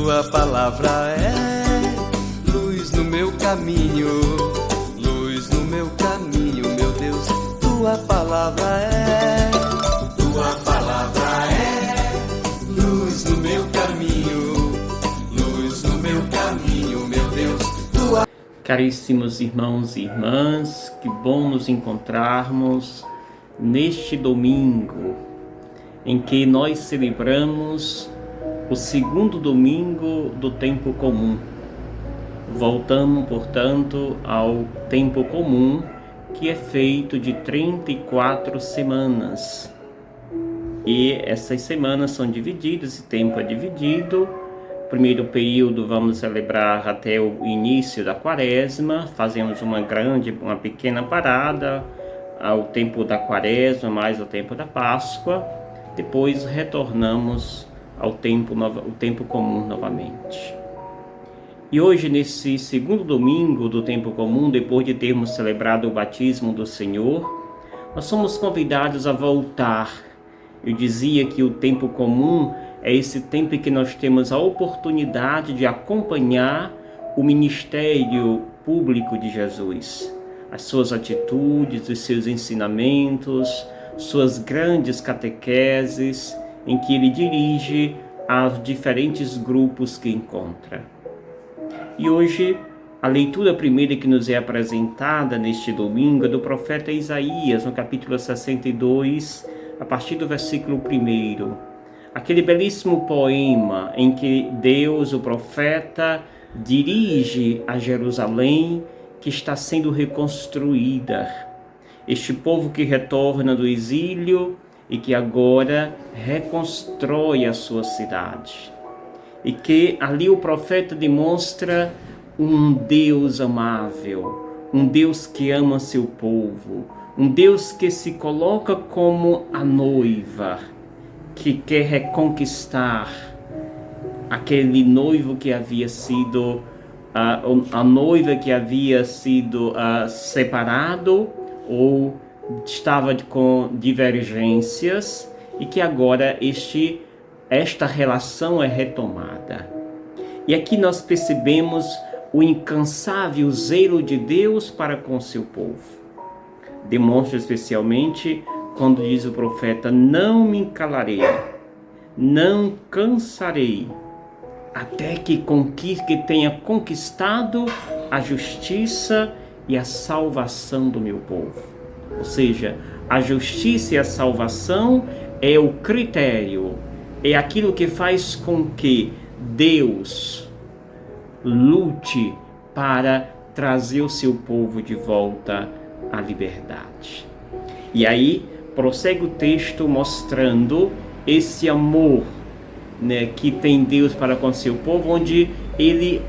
tua palavra é luz no meu caminho, luz no meu caminho, meu Deus. Tua palavra é luz no meu caminho, luz no meu caminho, meu Deus. Caríssimos irmãos e irmãs, que bom nos encontrarmos neste domingo em que nós celebramos o segundo domingo do tempo comum. Voltamos, portanto, ao tempo comum, que é feito de 34 semanas. E essas semanas são divididas, o tempo é dividido. Primeiro período vamos celebrar até o início da quaresma, fazemos uma pequena parada ao tempo da quaresma, mais ao tempo da Páscoa, depois retornamos ao tempo comum novamente. E hoje, nesse segundo domingo do tempo comum, depois de termos celebrado o batismo do Senhor, nós somos convidados a voltar. Eu dizia que o tempo comum é esse tempo em que nós temos a oportunidade de acompanhar o ministério público de Jesus, as suas atitudes, os seus ensinamentos, suas grandes catequeses, em que ele dirige aos diferentes grupos que encontra. E hoje, a leitura primeira que nos é apresentada neste domingo é do profeta Isaías, no capítulo 62, a partir do versículo 1. Aquele belíssimo poema em que Deus, o profeta, dirige a Jerusalém que está sendo reconstruída. Este povo que retorna do exílio e que agora reconstrói a sua cidade. E que ali o profeta demonstra um Deus amável, um Deus que ama seu povo, um Deus que se coloca como a noiva, que quer reconquistar aquele noivo que havia sido, a noiva que havia sido separado ou estava com divergências e que agora esta relação é retomada. E aqui nós percebemos o incansável zelo de Deus para com seu povo. Demonstra especialmente quando diz o profeta: não me calarei, não cansarei, até que tenha conquistado a justiça e a salvação do meu povo. Ou seja, a justiça e a salvação é o critério, é aquilo que faz com que Deus lute para trazer o seu povo de volta à liberdade. E aí prossegue o texto mostrando esse amor, que tem Deus para com seu povo, onde ele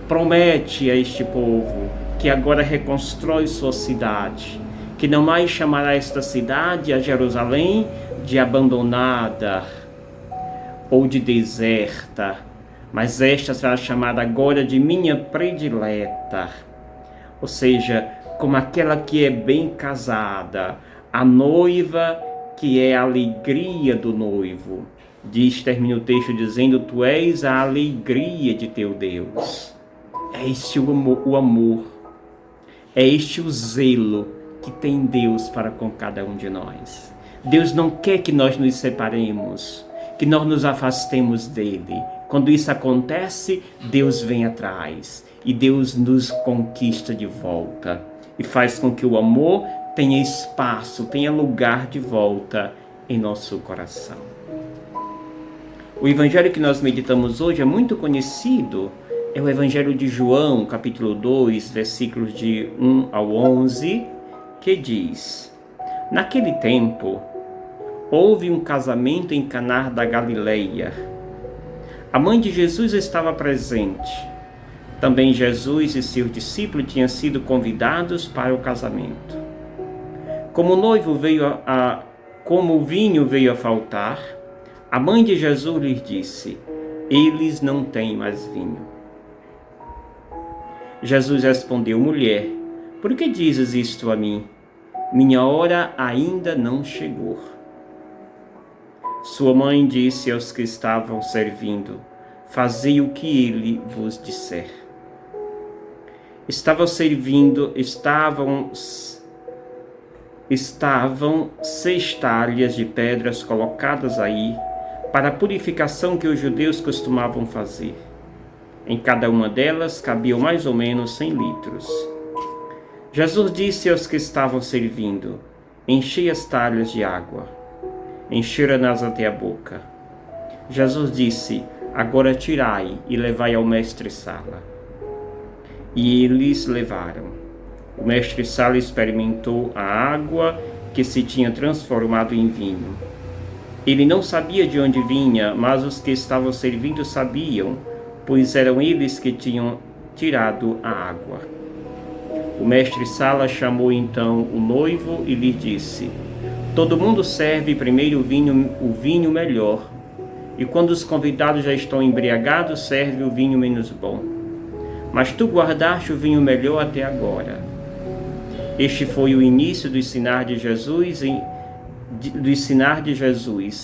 promete a este povo que agora reconstrói sua cidade, que não mais chamará esta cidade, a Jerusalém, de abandonada ou de deserta, mas esta será chamada agora de minha predileta, ou seja, como aquela que é bem casada, a noiva que é a alegria do noivo. Termina o texto dizendo: tu és a alegria de teu Deus. É este o amor, é este o zelo que tem Deus para com cada um de nós. Deus não quer que nós nos separemos, que nós nos afastemos dele. Quando isso acontece, Deus vem atrás e Deus nos conquista de volta e faz com que o amor tenha espaço, tenha lugar de volta em nosso coração. O evangelho que nós meditamos hoje é muito conhecido, é o evangelho de João, capítulo 2, versículos de 1 ao 11, que diz: naquele tempo, houve um casamento em Caná da Galileia. A mãe de Jesus estava presente. Também Jesus e seus discípulos tinham sido convidados para o casamento. Como o vinho veio a faltar, a mãe de Jesus lhes disse: eles não têm mais vinho. Jesus respondeu: mulher, por que dizes isto a mim? Minha hora ainda não chegou. Sua mãe disse aos que estavam servindo: fazei o que ele vos disser. Estavam 6 talhas de pedras colocadas aí para a purificação que os judeus costumavam fazer. Em cada uma delas cabiam mais ou menos 100 litros. Jesus disse aos que estavam servindo: enchei as talhas de água. Encheram-nas até a boca. Jesus disse: agora tirai e levai ao mestre-sala. E eles levaram. O mestre-sala experimentou a água que se tinha transformado em vinho. Ele não sabia de onde vinha, mas os que estavam servindo sabiam, pois eram eles que tinham tirado a água. O mestre-sala chamou então o noivo e lhe disse: todo mundo serve primeiro o vinho melhor, e quando os convidados já estão embriagados, serve o vinho menos bom. Mas tu guardaste o vinho melhor até agora. Este foi o início do ensinar de Jesus,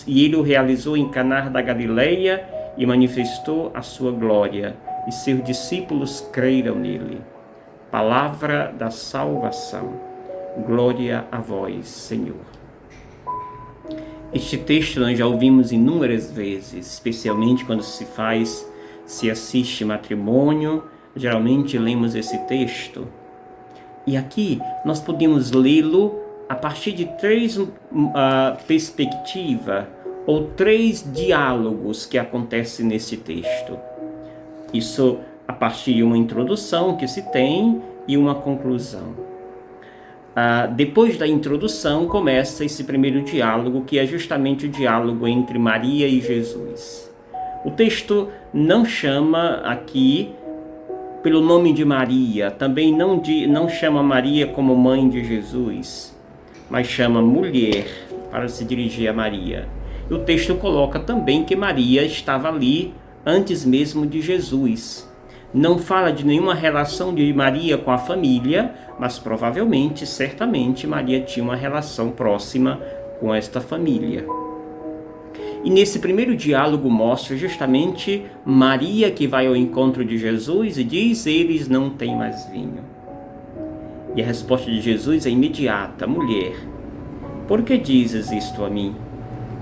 e ele o realizou em Caná da Galileia e manifestou a sua glória, e seus discípulos creram nele. Palavra da salvação. Glória a vós, Senhor. Este texto nós já ouvimos inúmeras vezes, especialmente quando se assiste matrimônio, geralmente lemos esse texto. E aqui nós podemos lê-lo a partir de 3 perspectivas ou 3 diálogos que acontecem nesse texto. Isso a partir de uma introdução que se tem e uma conclusão. Depois da introdução começa esse primeiro diálogo, que é justamente o diálogo entre Maria e Jesus. O texto não chama aqui pelo nome de Maria, também não chama Maria como mãe de Jesus, mas chama mulher para se dirigir a Maria. E o texto coloca também que Maria estava ali antes mesmo de Jesus. Não fala de nenhuma relação de Maria com a família, mas provavelmente, certamente, Maria tinha uma relação próxima com esta família. E nesse primeiro diálogo mostra justamente Maria que vai ao encontro de Jesus e diz: eles não têm mais vinho. E a resposta de Jesus é imediata: mulher, por que dizes isto a mim?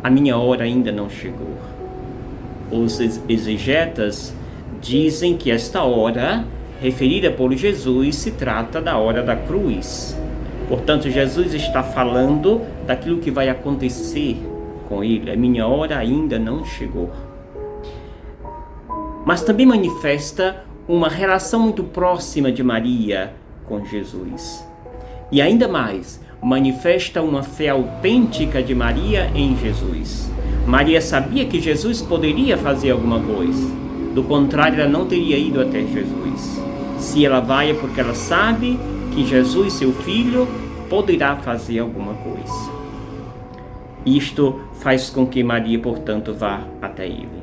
A minha hora ainda não chegou. Os exegetas dizem que esta hora, referida por Jesus, se trata da hora da cruz. Portanto, Jesus está falando daquilo que vai acontecer com ele. A minha hora ainda não chegou. Mas também manifesta uma relação muito próxima de Maria com Jesus. E ainda mais, manifesta uma fé autêntica de Maria em Jesus. Maria sabia que Jesus poderia fazer alguma coisa. Do contrário, ela não teria ido até Jesus. Se ela vai é porque ela sabe que Jesus, seu filho, poderá fazer alguma coisa. Isto faz com que Maria, portanto, vá até ele.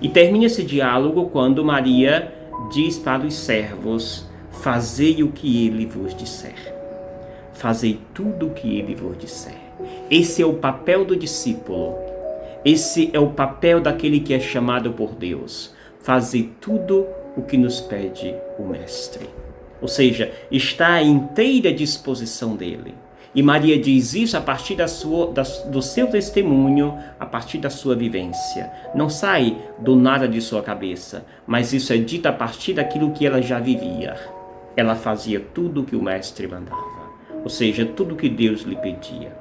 E termina esse diálogo quando Maria diz para os servos: fazei o que ele vos disser. Fazei tudo o que ele vos disser. Esse é o papel do discípulo. Esse é o papel daquele que é chamado por Deus. Fazer tudo o que nos pede o Mestre. Ou seja, está à inteira disposição dele. E Maria diz isso a partir do seu testemunho, a partir da sua vivência. Não sai do nada de sua cabeça, mas isso é dito a partir daquilo que ela já vivia. Ela fazia tudo o que o Mestre mandava, ou seja, tudo o que Deus lhe pedia.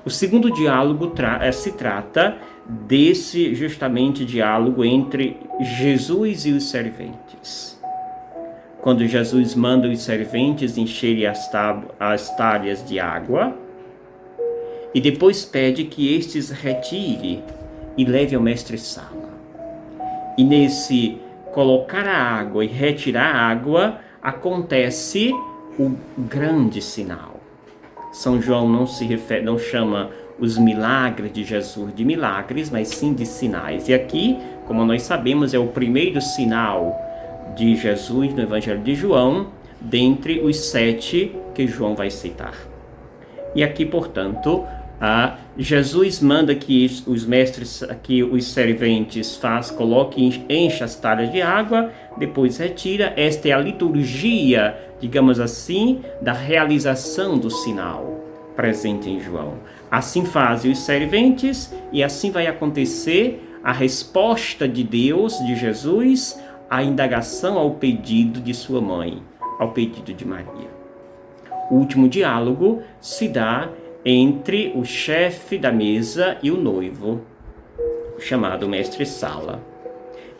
O segundo diálogo se trata desse justamente diálogo entre Jesus e os serventes. Quando Jesus manda os serventes encherem as talhas de água e depois pede que estes retire e leve ao mestre-sala. E nesse colocar a água e retirar a água acontece o grande sinal. São João não chama os milagres de Jesus de milagres, mas sim de sinais. E aqui, como nós sabemos, é o primeiro sinal de Jesus no Evangelho de João, dentre os 7 que João vai citar. E aqui, portanto, Jesus manda que os mestres, que os serventes coloquem, encha as talhas de água, depois retira. Esta é a liturgia, digamos assim, da realização do sinal presente em João. Assim fazem os serventes e assim vai acontecer a resposta de Deus, de Jesus, à indagação, ao pedido de sua mãe, ao pedido de Maria. O último diálogo se dá entre o chefe da mesa e o noivo, chamado mestre-sala.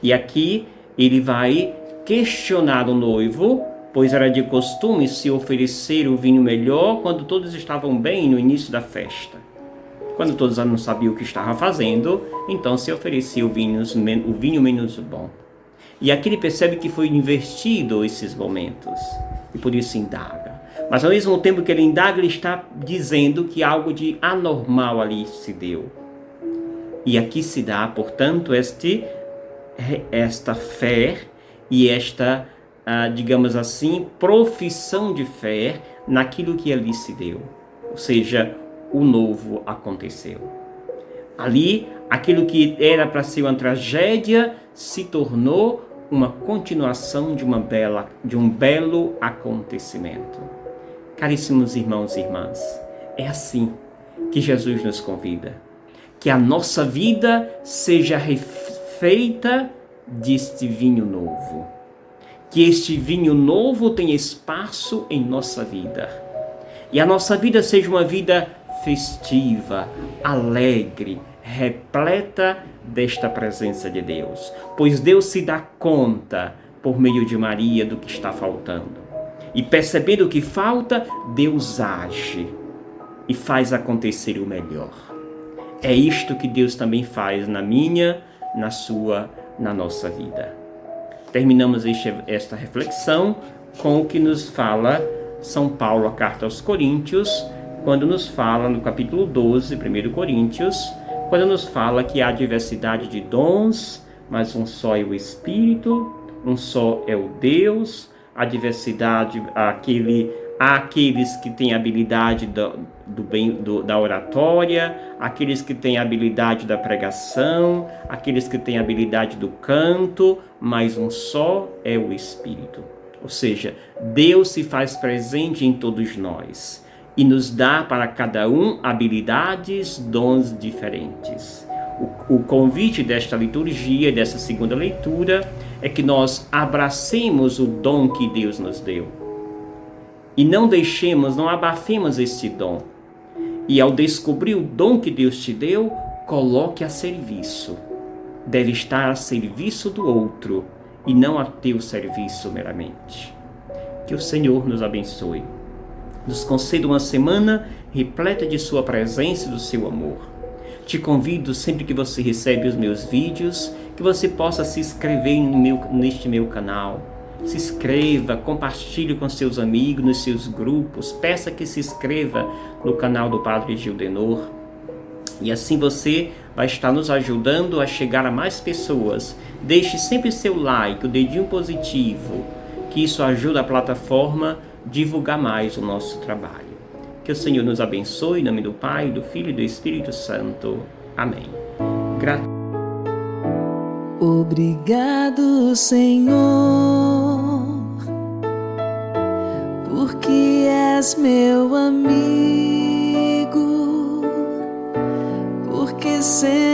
E aqui ele vai questionar o noivo, pois era de costume se oferecer o vinho melhor quando todos estavam bem no início da festa. Quando todos não sabiam o que estavam fazendo, então se oferecia o vinho menos bom. E aqui ele percebe que foi invertido esses momentos, e por isso indaga. Mas ao mesmo tempo que ele indaga, ele está dizendo que algo de anormal ali se deu. E aqui se dá, portanto, esta fé e esta, digamos assim, profissão de fé naquilo que ali se deu. Ou seja, o novo aconteceu. Ali, aquilo que era para ser uma tragédia se tornou uma continuação de um belo acontecimento. Caríssimos irmãos e irmãs, é assim que Jesus nos convida. Que a nossa vida seja refeita deste vinho novo. Que este vinho novo tenha espaço em nossa vida. E a nossa vida seja uma vida festiva, alegre, repleta desta presença de Deus. Pois Deus se dá conta, por meio de Maria, do que está faltando. E percebendo o que falta, Deus age e faz acontecer o melhor. É isto que Deus também faz na minha, na sua, na nossa vida. Terminamos esta reflexão com o que nos fala São Paulo, a carta aos Coríntios, quando nos fala no capítulo 12, 1 Coríntios, quando nos fala que há diversidade de dons, mas um só é o Espírito, um só é o Deus. A diversidade, há aqueles que têm habilidade da oratória, aqueles que têm habilidade da pregação, aqueles que têm habilidade do canto, mas um só é o Espírito. Ou seja, Deus se faz presente em todos nós e nos dá para cada um habilidades, dons diferentes. O convite desta liturgia, dessa segunda leitura, é que nós abracemos o dom que Deus nos deu. E não abafemos este dom. E ao descobrir o dom que Deus te deu, coloque a serviço. Deve estar a serviço do outro e não a teu serviço meramente. Que o Senhor nos abençoe. Nos conceda uma semana repleta de sua presença e do seu amor. Te convido, sempre que você recebe os meus vídeos, que você possa se inscrever neste meu canal. Se inscreva, compartilhe com seus amigos, nos seus grupos. Peça que se inscreva no canal do Padre Gildenor. E assim você vai estar nos ajudando a chegar a mais pessoas. Deixe sempre seu like, o dedinho positivo, que isso ajuda a plataforma a divulgar mais o nosso trabalho. Que o Senhor nos abençoe, em nome do Pai, do Filho e do Espírito Santo. Amém. Obrigado, Senhor, porque és meu amigo, porque sempre